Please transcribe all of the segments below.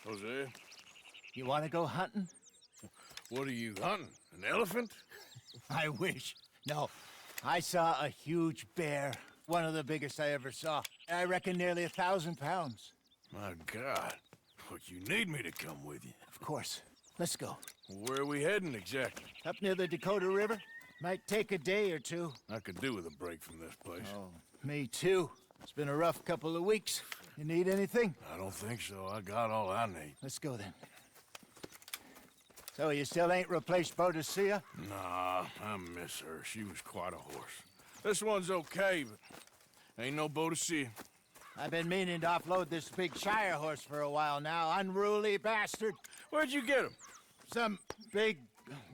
Jose, You want to go hunting? what are you hunting? An elephant? I wish. No. I saw a huge bear. One of the biggest I ever saw. I reckon nearly 1,000 pounds. My God. What, you need me to come with you? Of course. Let's go. Where are we heading exactly? Up near the Dakota River? Might take a day or two. I could do with a break from this place. Oh, me too. It's been a rough couple of weeks. You need anything? I don't think so. I got all I need. Let's go then. So you still ain't replaced Boadicea? Nah, I miss her. She was quite a horse. This one's okay, but ain't no Boadicea. I've been meaning to offload this big Shire horse for a while now. Unruly bastard. Where'd you get him? Some big,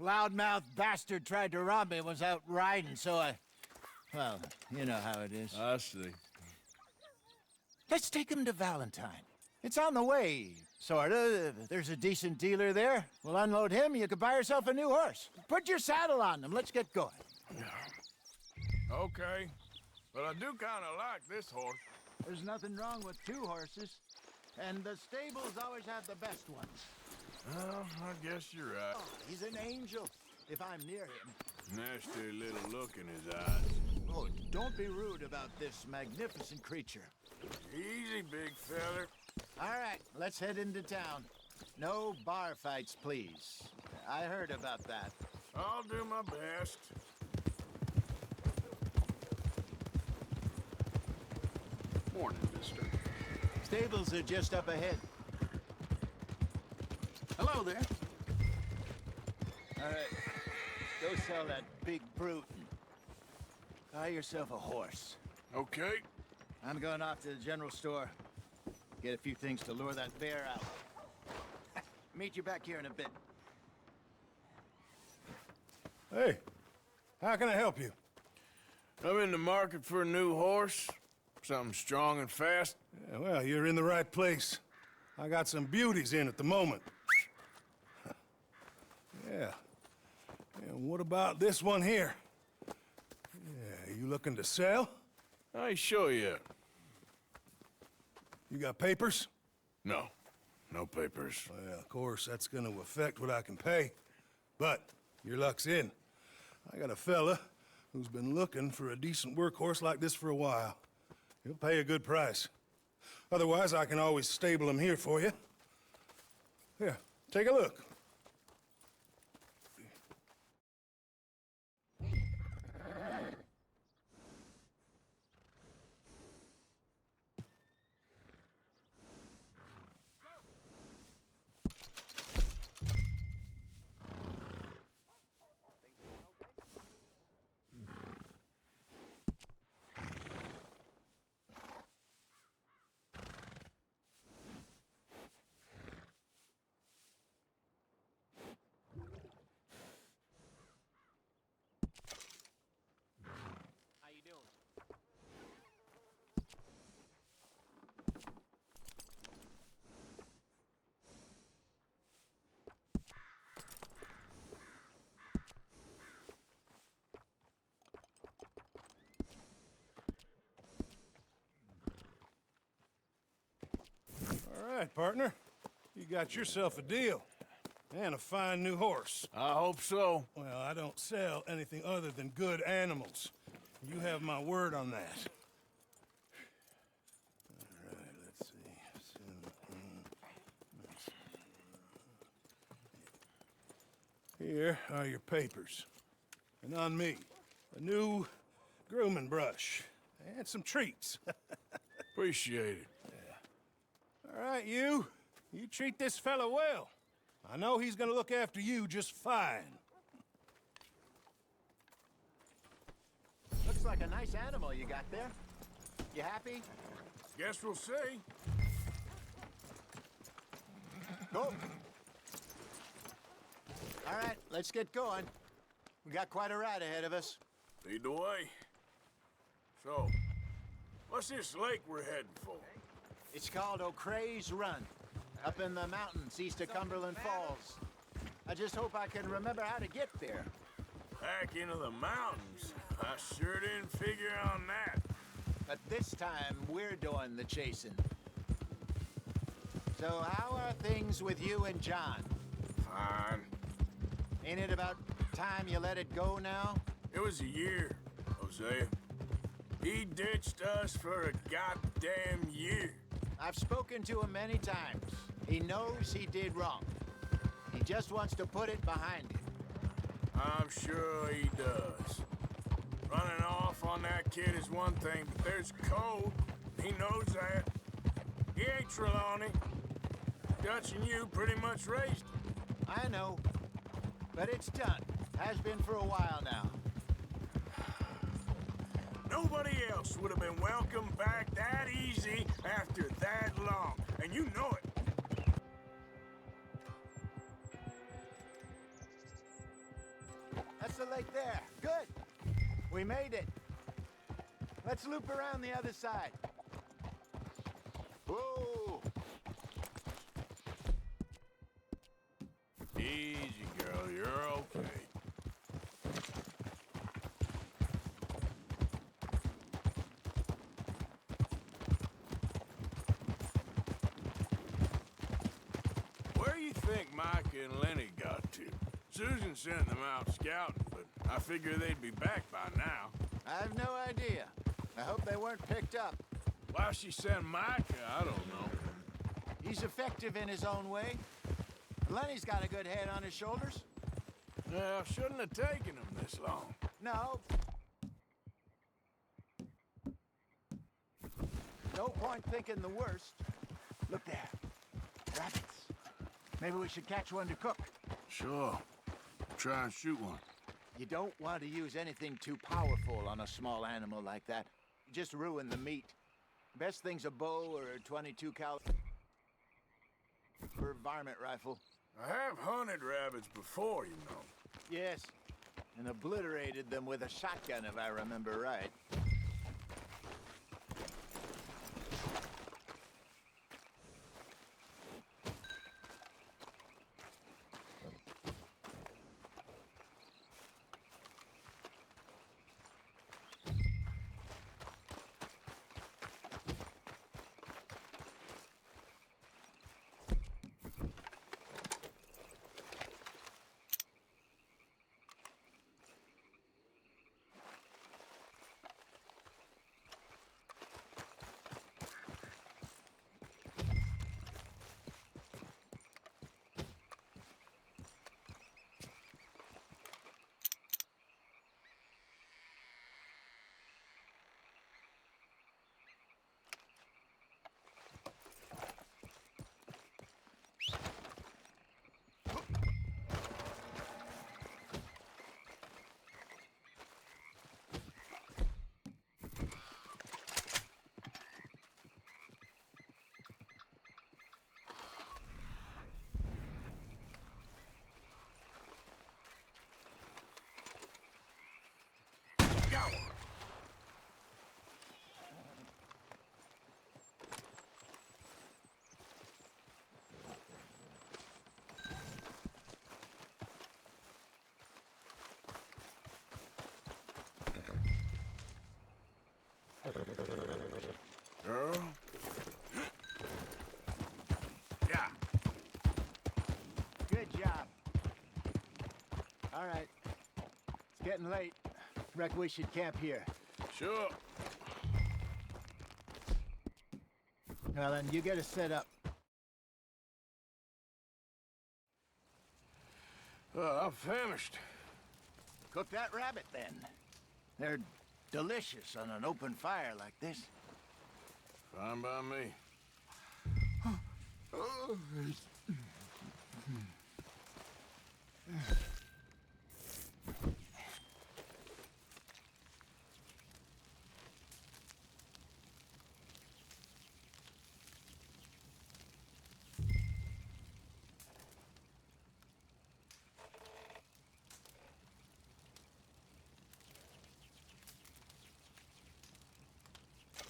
loudmouth bastard tried to rob me and was out riding, so well, you know how it is. I see. Let's take him to Valentine. It's on the way, sorta. There's a decent dealer there. We'll unload him, you could buy yourself a new horse. Put your saddle on him, let's get going. Okay, but I do kind of like this horse. There's nothing wrong with two horses, and the stables always have the best ones. Well, I guess you're right. Oh, he's an angel, if I'm near him. Nasty little look in his eyes. Oh, don't be rude about this magnificent creature. Easy, big feller. All right, let's head into town. No bar fights, please. I heard about that. I'll do my best. Morning, mister. Stables are just up ahead. Hello there. All right, go sell that big brute and buy yourself a horse. Okay. I'm going off to the general store. Get a few things to lure that bear out. Meet you back here in a bit. Hey, how can I help you? I'm in the market for a new horse. Something strong and fast. Yeah, well, you're in the right place. I got some beauties in at the moment. Yeah. And what about this one here? Yeah, you looking to sell? I ain't sure yet. You got papers? No. No papers. Well, of course, that's gonna affect what I can pay. But your luck's in. I got a fella who's been looking for a decent workhorse like this for a while. He'll pay a good price. Otherwise, I can always stable him here for you. Here, take a look. How you doing? All right, partner. You got yourself a deal. And a fine new horse. I hope so. Well, I don't sell anything other than good animals. You have my word on that. All right, let's see. Here are your papers. And on me, a new grooming brush. And some treats. Appreciate it. All right, you. You treat this fella well. I know he's gonna look after you just fine. Looks like a nice animal you got there. You happy? Guess we'll see. Go. All right, let's get going. We got quite a ride ahead of us. Lead the way. So, what's this lake we're heading for? It's called O'Creagh's Run, up in the mountains east of Cumberland Falls. I just hope I can remember how to get there. Back into the mountains? I sure didn't figure on that. But this time, we're doing the chasing. So how are things with you and John? Fine. Ain't it about time you let it go now? It was a year, Hosea. He ditched us for a goddamn year. I've spoken to him many times. He knows he did wrong. He just wants to put it behind him. I'm sure he does. Running off on that kid is one thing, but there's code. He knows that. He ain't Trelawney. Dutch and you pretty much raised him. I know. But it's done. Has been for a while now. Nobody else would have been welcomed back that easy after that long, and you know it. That's the lake there. Good. We made it. Let's loop around the other side. Whoa! Easy, girl. You're okay. Where you think Mike and Linde got to? Susan sent them out scouting, but I figure they'd be back by now. I have no idea. I hope they weren't picked up. Why she sent Mike, I don't know. He's effective in his own way. Lenny's got a good head on his shoulders. Well, shouldn't have taken him this long. No. No point thinking the worst. Look there. Rabbits. Maybe we should catch one to cook. Sure. Try and shoot one. You don't want to use anything too powerful on a small animal like that. You just ruin the meat. Best thing's a bow or a 22 caliber varmint rifle. I have hunted rabbits before, you know. Yes, and obliterated them with a shotgun, if I remember right. Girl? Yeah. Good job. All right. It's getting late. Reckon we should camp here. Sure. Well, then, you get us set up. I'm famished. Cook that rabbit, then. They're delicious on an open fire like this. Fine by me.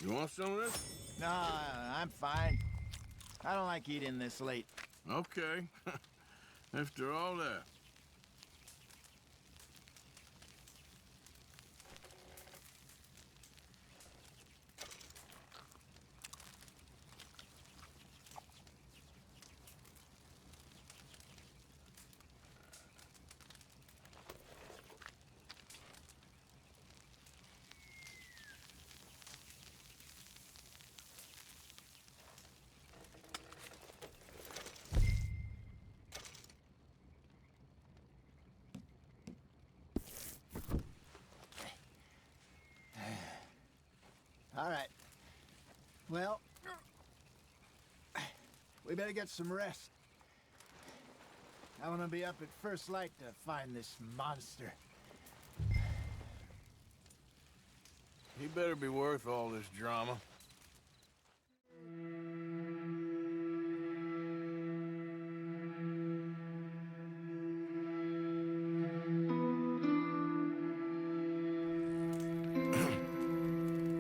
You want some of this? No, I'm fine. I don't like eating this late. Okay. After all that. Well, we better get some rest. I want to be up at first light to find this monster. He better be worth all this drama.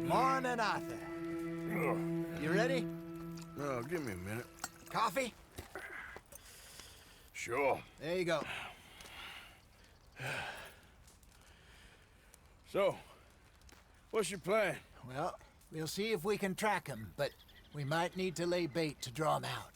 Morning, Arthur. You ready? Oh, give me a minute. Coffee? Sure. There you go. So, what's your plan? Well, we'll see if we can track him, but we might need to lay bait to draw him out.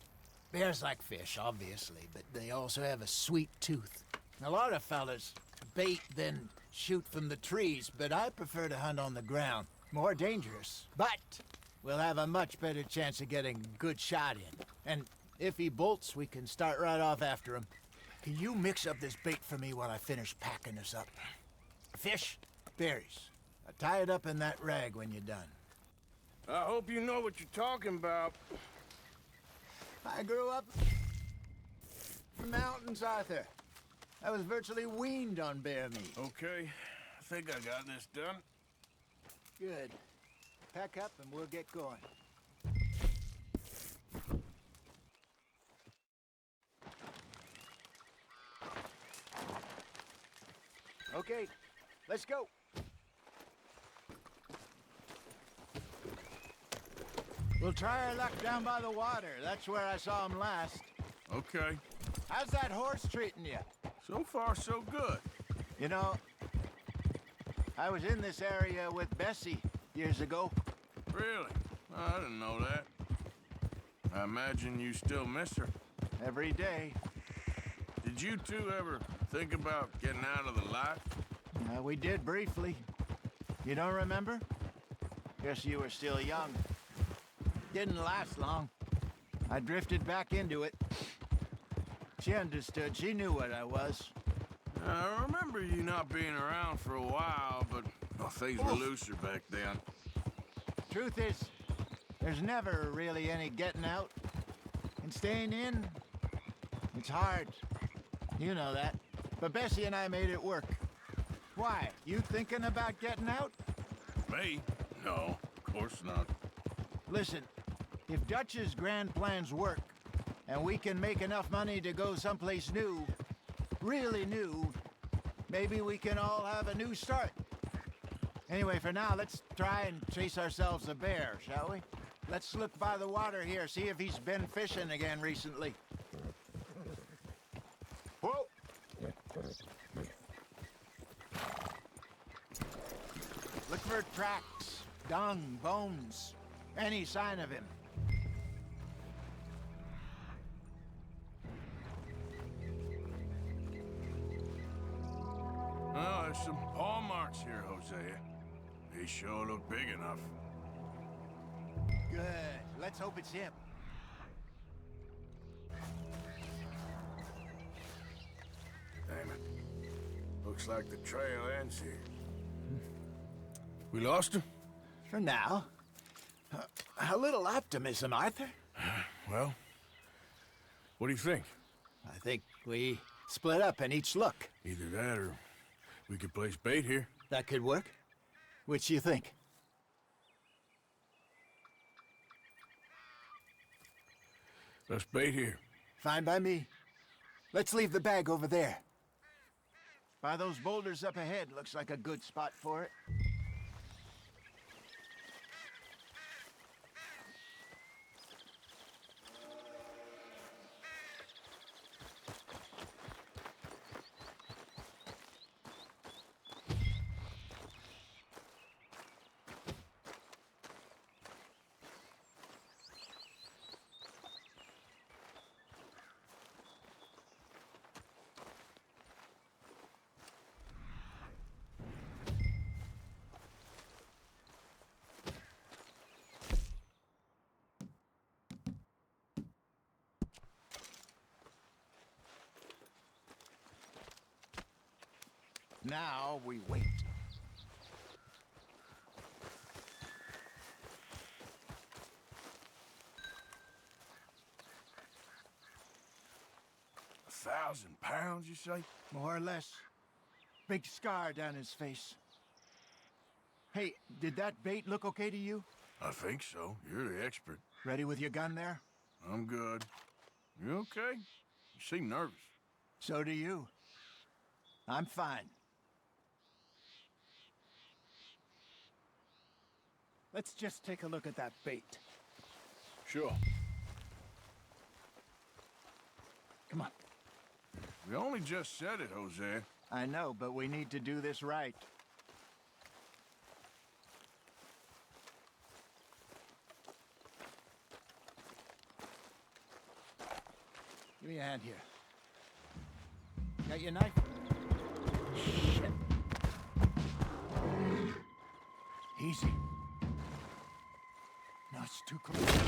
Bears like fish, obviously, but they also have a sweet tooth. A lot of fellas bait, then shoot from the trees, but I prefer to hunt on the ground. More dangerous, but we'll have a much better chance of getting a good shot in. And if he bolts, we can start right off after him. Can you mix up this bait for me while I finish packing this up? Fish, berries. Tie it up in that rag when you're done. I hope you know what you're talking about. I grew up in the mountains, Arthur. I was virtually weaned on bear meat. Okay, I think I got this done. Good. Pack up and we'll get going. Okay, let's go. We'll try our luck down by the water. That's where I saw him last. Okay. How's that horse treating you? So far, so good. You know, I was in this area with Bessie years ago. Really? I didn't know that. I imagine you still miss her. Every day. Did you two ever think about getting out of the life? We did briefly. You don't remember? Guess you were still young. Didn't last long. I drifted back into it. She understood. She knew what I was. I remember you not being around for a while, but things were looser back then. Truth is, there's never really any getting out. And staying in, it's hard. You know that. But Bessie and I made it work. Why? You thinking about getting out? Me? No, of course not. Listen, if Dutch's grand plans work, and we can make enough money to go someplace new, really new, maybe we can all have a new start. Anyway, for now, let's try and chase ourselves a bear, shall we? Let's look by the water here, see if he's been fishing again recently. Whoa! Look for tracks, dung, bones, any sign of him. Oh, there's some paw marks here, Hosea. They sure look big enough. Good. Let's hope it's him. Damn it. Looks like the trail ends here. We lost him? For now. A little optimism, Arthur. Well, what do you think? I think we split up and each look. Either that or we could place bait here. That could work. Which you think? Let's bait here. Fine by me. Let's leave the bag over there. By those boulders up ahead, looks like a good spot for it. Now we wait. 1,000 pounds, you say? More or less. Big scar down his face. Hey, did that bait look okay to you? I think so. You're the expert. Ready with your gun there? I'm good. You okay? You seem nervous. So do you. I'm fine. Let's just take a look at that bait. Sure. Come on. We only just said it, Jose. I know, but we need to do this right. Give me a hand here. Got your knife? Shit. Easy. No, it's too close.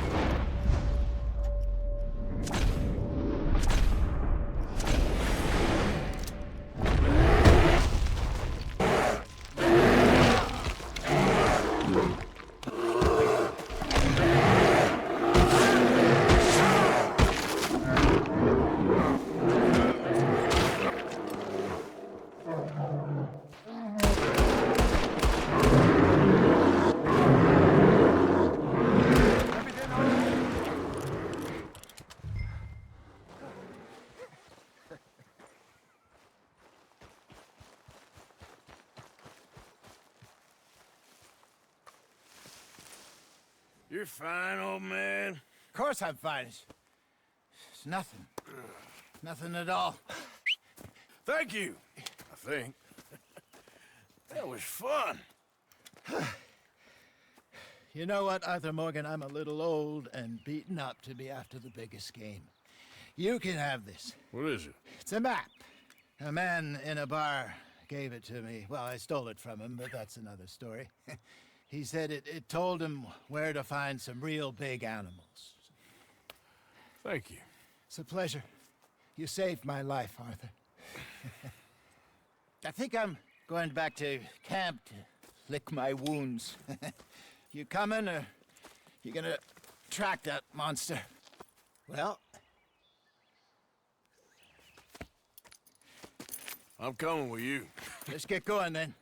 You're fine, old man. Of course I'm fine. It's nothing. Nothing at all. Thank you, I think. That was fun. You know what, Arthur Morgan? I'm a little old and beaten up to be after the biggest game. You can have this. What is it? It's a map. A man in a bar gave it to me. Well, I stole it from him, but that's another story. He said it told him where to find some real big animals. Thank you. It's a pleasure. You saved my life, Arthur. I think I'm going back to camp to lick my wounds. You coming, or you gonna track that monster? Well, I'm coming with you. let's get going then.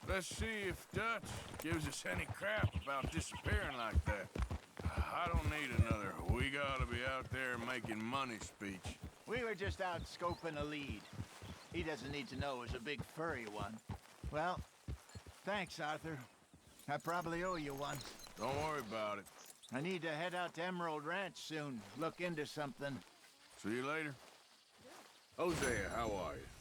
Let's see if Dutch gives us any crap about disappearing like that. I don't need another "we gotta be out there making money" speech. We were just out scoping a lead. He doesn't need to know it was a big furry one. Well, thanks, Arthur. I probably owe you one. Don't worry about it. I need to head out to Emerald Ranch soon. Look into something. See you later. Hosea, how are you?